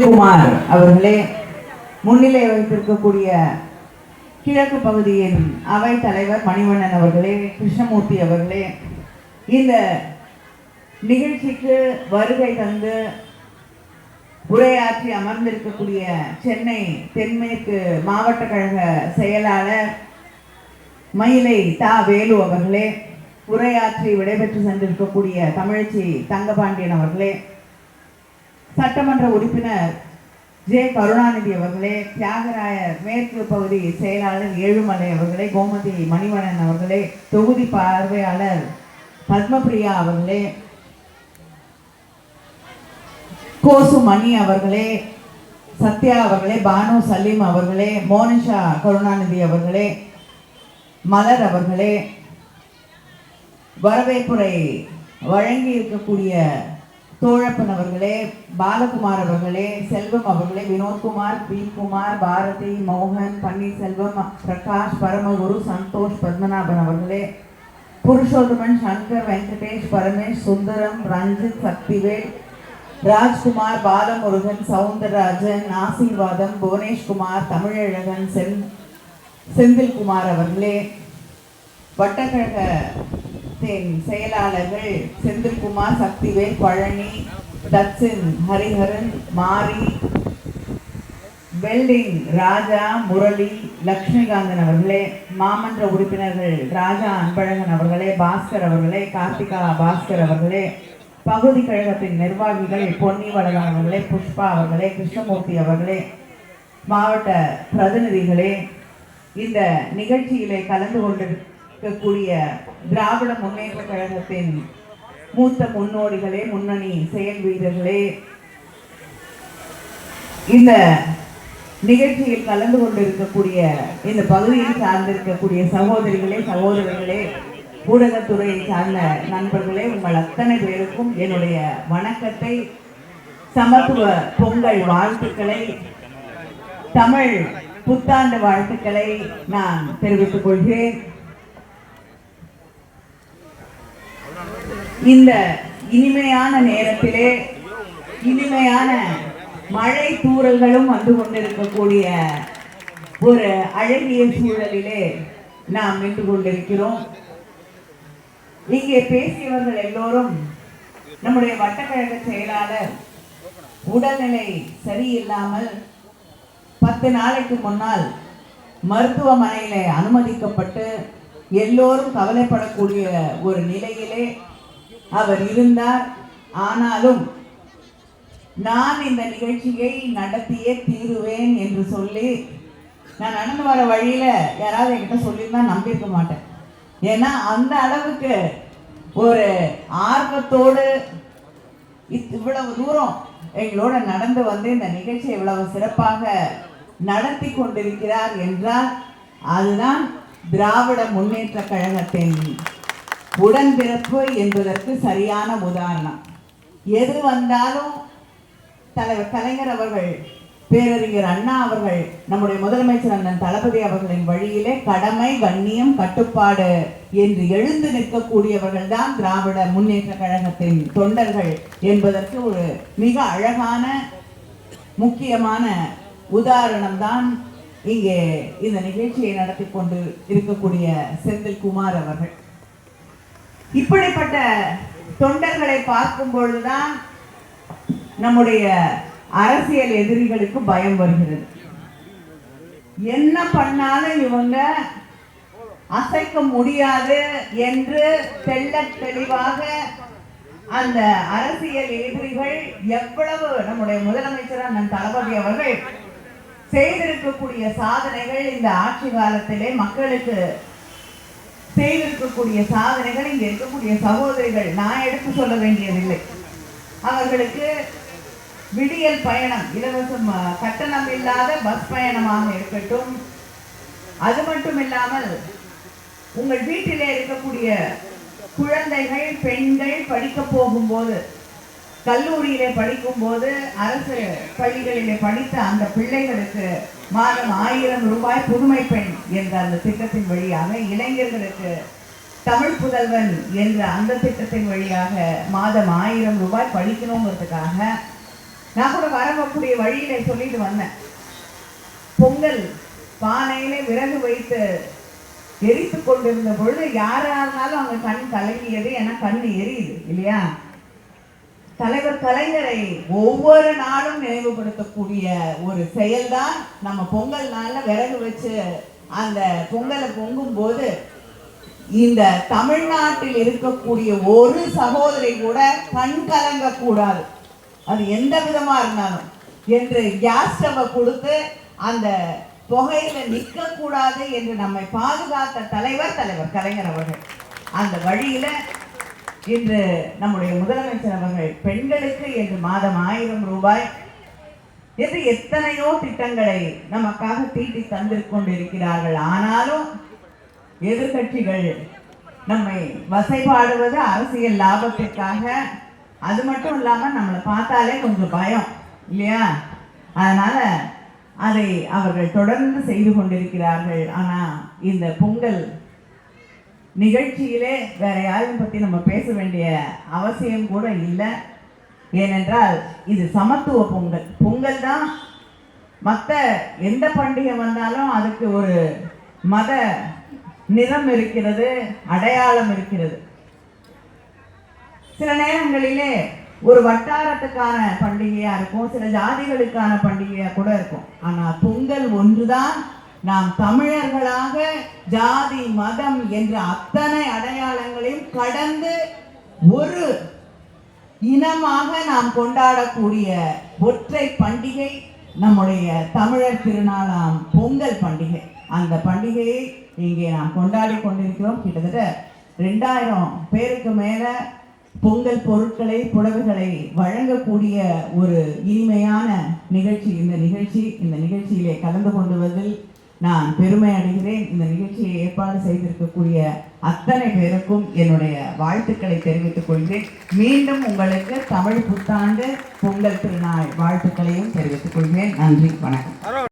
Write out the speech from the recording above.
செந்தில்குமார் அவர்களே, முன்னிலை வைத்திருக்கக்கூடிய கிழக்கு பகுதியின் அவை தலைவர் மணிவண்ணன் அவர்களே, கிருஷ்ணமூர்த்தி அவர்களே, இந்த நிகழ்ச்சிக்கு வருகை தந்து உரையாற்றி அமர்ந்திருக்கக்கூடிய சென்னை தென்மேற்கு மாவட்ட கழக செயலாளர் மயிலை தா வேலு அவர்களே, உரையாற்றி விடைபெற்று சென்றிருக்கக்கூடிய தமிழச்சி தங்கபாண்டியன் அவர்களே, சட்டமன்ற உறுப்பினர் ஜே கருணாநிதி அவர்களே, தியாகராயர் மேற்கு பகுதி செயலாளர் ஏழுமலை அவர்களே, கோமதி மணிவண்ணன் அவர்களே, தொகுதி பார்வையாளர் பத்மபிரியா அவர்களே, கோசு மணி அவர்களே, சத்யா அவர்களே, பானு சலீம் அவர்களே, மோனிஷா கருணாநிதி அவர்களே, மலர் அவர்களே, வரவேற்புரை வழங்கி இருக்கக்கூடிய தோழப்பன் அவர்களே, பாலகுமார் அவர்களே, செல்வம் அவர்களே, வினோத்குமார், பி குமார், பாரதி, மோகன், பன்னீர்செல்வம், பிரகாஷ், பரமகுரு, சந்தோஷ், பத்மநாபன் அவர்களே, புருஷோத்தமன், சங்கர், வெங்கடேஷ், பரமேஷ், சுந்தரம், ரஞ்சித், சக்திவேல், ராஜ்குமார், பாலமுருகன், சவுந்தரராஜன், ஆசீர்வாதம், புவனேஷ்குமார், தமிழழகன், செந்தில்குமார் அவர்களே, வட்டக்கழகத்தின் செயலாளர்கள் செந்தில்குமார், சக்திவேல், பழனி, தட்சின், ஹரிஹரன், மாரி, வெல்டிங், ராஜா, முரளி, லக்ஷ்மிகாந்தன் அவர்களே, மாமன்ற உறுப்பினர்கள் ராஜா அன்பழகன் அவர்களே, பாஸ்கர் அவர்களே, கார்த்திகா பாஸ்கர் அவர்களே, பகுதி கழகத்தின் நிர்வாகிகள் பொன்னி வளவன் அவர்களே, புஷ்பா அவர்களே, கிருஷ்ணமூர்த்தி அவர்களே, மாவட்ட பிரதிநிதிகளே, இந்த நிகழ்ச்சியிலே கலந்து கொண்டிருக்கக்கூடிய திராவிட முன்னேற்ற கழகத்தின் மூத்த முன்னோடிகளே, முன்னணி செயல் வீரர்களே, இந்த நிகழ்ச்சியில் கலந்து கொண்டிருக்கக்கூடிய இந்த பகுதியில் சார்ந்திருக்கக்கூடிய சகோதரிகளே, சகோதரர்களே, ஊடகத்துறையை சார்ந்த நண்பர்களே, உங்கள் அத்தனை பேருக்கும் என்னுடைய வணக்கத்தை, சமத்துவ பொங்கல் வாழ்த்துக்களை, தமிழ் புத்தாண்டு வாழ்த்துக்களை நான் தெரிவித்துக் கொள்கிறேன். இந்த இனிமையான நேரத்திலே இனிமையான மழை தூறல்களும் வந்து கொண்டிருக்கக்கூடிய ஒரு அழகிய சூழலிலே நாம் நின்று கொண்டிருக்கிறோம். இங்கே பேசியவர்கள் எல்லோரும் நம்முடைய வட்டக்கழக செயலாளர் உடல்நிலை சரியில்லாமல் 10 நாளைக்கு முன்னால் மருத்துவமனையில அனுமதிக்கப்பட்டு எல்லோரும் கவலைப்படக்கூடிய ஒரு நிலையிலே அவர் இருந்தார். ஆனாலும் நான் இந்த நிகழ்ச்சியை நடத்தியே தீருவேன் என்று சொல்லி, நான் நடந்து வர வழியில யாராவது என்கிட்ட சொல்லியிருந்தா நம்பியிருக்க மாட்டேன். ஏன்னா அந்த அளவுக்கு ஒரு ஆர்வத்தோடு இவ்வளவு தூரம் எங்களோட நடந்து வந்து இந்த நிகழ்ச்சி இவ்வளவு சிறப்பாக நடத்தி கொண்டிருக்கிறார் என்றால் அதுதான் திராவிட முன்னேற்ற கழகத்தின் உடன்பிறப்பு என்பதற்கு சரியான உதாரணம். எது வந்தாலும் தலைவர் கலைஞர் அவர்கள், பேரறிஞர் அண்ணா அவர்கள், நம்முடைய முதலமைச்சர் அண்ணன் தளபதி அவர்களின் வழியிலே கடமை, கண்ணியம், கட்டுப்பாடு என்று எழுந்து நிற்கக்கூடியவர்கள் தான் திராவிட முன்னேற்ற கழகத்தின் தொண்டர்கள் என்பதற்கு ஒரு மிக அழகான முக்கியமான உதாரணம் தான் இங்கே இந்த நிகழ்ச்சியை நடத்தி கொண்டு இருக்கக்கூடிய செந்தில்குமார் அவர்கள். இப்படிப்பட்ட தொண்டர்களை பார்க்கும் பொழுதுதான் நம்முடைய அரசியல் எதிரிகளுக்கு பயம் வருகிறது. என்ன பண்ணாலும் இவங்க அசைக்க முடியாது என்று தெள்ள தெளிவாக அந்த அரசியல் எதிரிகள் எவ்வளவு நம்முடைய முதலமைச்சர் அண்ணன் தளபதி அவர்கள் செய்திருக்கக்கூடிய சாதனைகள், இந்த ஆட்சி காலத்திலே மக்களுக்கு செய்திருக்கக்கூடிய சாதனைகள், இங்க இருக்கக்கூடிய சகோதரிகள் நான் எடுத்து சொல்ல வேண்டியதில்லை. அவர்களுக்கு விடியல் பயணம், இலவசம் கட்டணம் இல்லாத பஸ் பயணமாக இருக்கட்டும், அது மட்டும் இல்லாமல் உங்கள் வீட்டிலே இருக்கக்கூடிய குழந்தைகள், பெண்கள் படிக்க போகும்போது, கல்லூரியிலே படிக்கும் போது, அரசு பள்ளிகளிலே படித்த அந்த பிள்ளைகளுக்கு மாதம் 1000 ரூபாய் புதுமை பெண் என்ற அந்த திட்டத்தின் வழியாக, இளைஞர்களுக்கு தமிழ் புதல்வன் என்ற அந்த திட்டத்தின் வழியாக மாதம் 1000 ரூபாய் படிக்கணுங்கிறதுக்காக நான் கூட வரக்கூடிய வழியில சொல்லிட்டு வந்தேன், பொங்கல் பானையிலே விறகு வைத்து எரித்து கொண்டிருந்த பொழுது யாரா இருந்தாலும் அவங்க கண் கலங்கியது, ஏன்னா கண் எரியுது இல்லையா. தலைவர் கலைஞரை ஒவ்வொரு நாளும் நினைவுபடுத்தக்கூடிய ஒரு செயல்தான் நம்ம பொங்கல் நாள்ல விறகு வச்சு அந்த பொங்கலை பொங்கும் போது இந்த தமிழ்நாட்டில் இருக்கக்கூடிய ஒரு சகோதரி கூட கண் கலங்க கூடாது, அது எந்த விதமா இருந்தாலும் என்று கேஸ் ஸ்டவை கொடுத்து அந்த புகையில நிற்க கூடாது என்று நம்மை பாதுகாத்த தலைவர் கலைஞர் அவர்கள். அந்த வழியில இன்று நம்முடைய முதலமைச்சர் அவர்கள் பெண்களுக்கு என்று மாதம் 1000 ரூபாய் என்று எத்தனையோ திட்டங்களை நமக்காக தீட்டி தந்திருக்கிறார்கள். ஆனாலும் எதிர்கட்சிகள் நம்மை வசைபாடுவது அரசியல் லாபத்திற்காக. அது மட்டும் இல்லாம நம்மளை பார்த்தாலே கொஞ்சம் பயம் இல்லையா, அதனால அதை அவர்கள் தொடர்ந்து செய்து கொண்டிருக்கிறார்கள். ஆனா இந்த பொங்கல் நிகழ்ச்சியிலே வேற யாரையும் பத்தி நம்ம பேச வேண்டிய அவசியம் கூட இல்லை. ஏனென்றால் இது சமத்துவ பொங்கல். பொங்கல் தான் மற்ற எந்த பண்டிகை வந்தாலும் அதுக்கு ஒரு மத நிறம் இருக்கிறது, அடையாளம் இருக்கிறது. சில நேரங்களிலே ஒரு வட்டாரத்துக்கான பண்டிகையா இருக்கும், சில ஜாதிகளுக்கான பண்டிகையா கூட இருக்கும். ஆனா பொங்கல் ஒன்றுதான் நாம் தமிழர்களாக ஜாதி மதம் என்ற அத்தனை அடையாளங்களையும் கடந்து ஒரு இனமாக நாம் கொண்டாடக்கூடிய ஒற்றை பண்டிகை நம்முடைய தமிழர் திருநாளாம் பொங்கல் பண்டிகை. அந்த பண்டிகையை இங்கே நாம் கொண்டாடி கொண்டிருக்கிறோம். கிட்டத்தட்ட 2000 பேருக்கு மேல பொங்கல் பொருட்களை, புடவைகளை வழங்கக்கூடிய ஒரு இனிமையான நிகழ்ச்சி இந்த நிகழ்ச்சியிலே கலந்து கொண்டுவதில் நான் பெருமை அடைகிறேன். இந்த நிகழ்ச்சியை ஏற்பாடு செய்திருக்கக்கூடிய அத்தனை பேருக்கும் என்னுடைய வாழ்த்துக்களை தெரிவித்துக் கொள்கிறேன். மீண்டும் உங்களுக்கு தமிழ் புத்தாண்டு பொங்கல் திருநாள் வாழ்த்துக்களையும் தெரிவித்துக் கொள்கிறேன். நன்றி, வணக்கம்.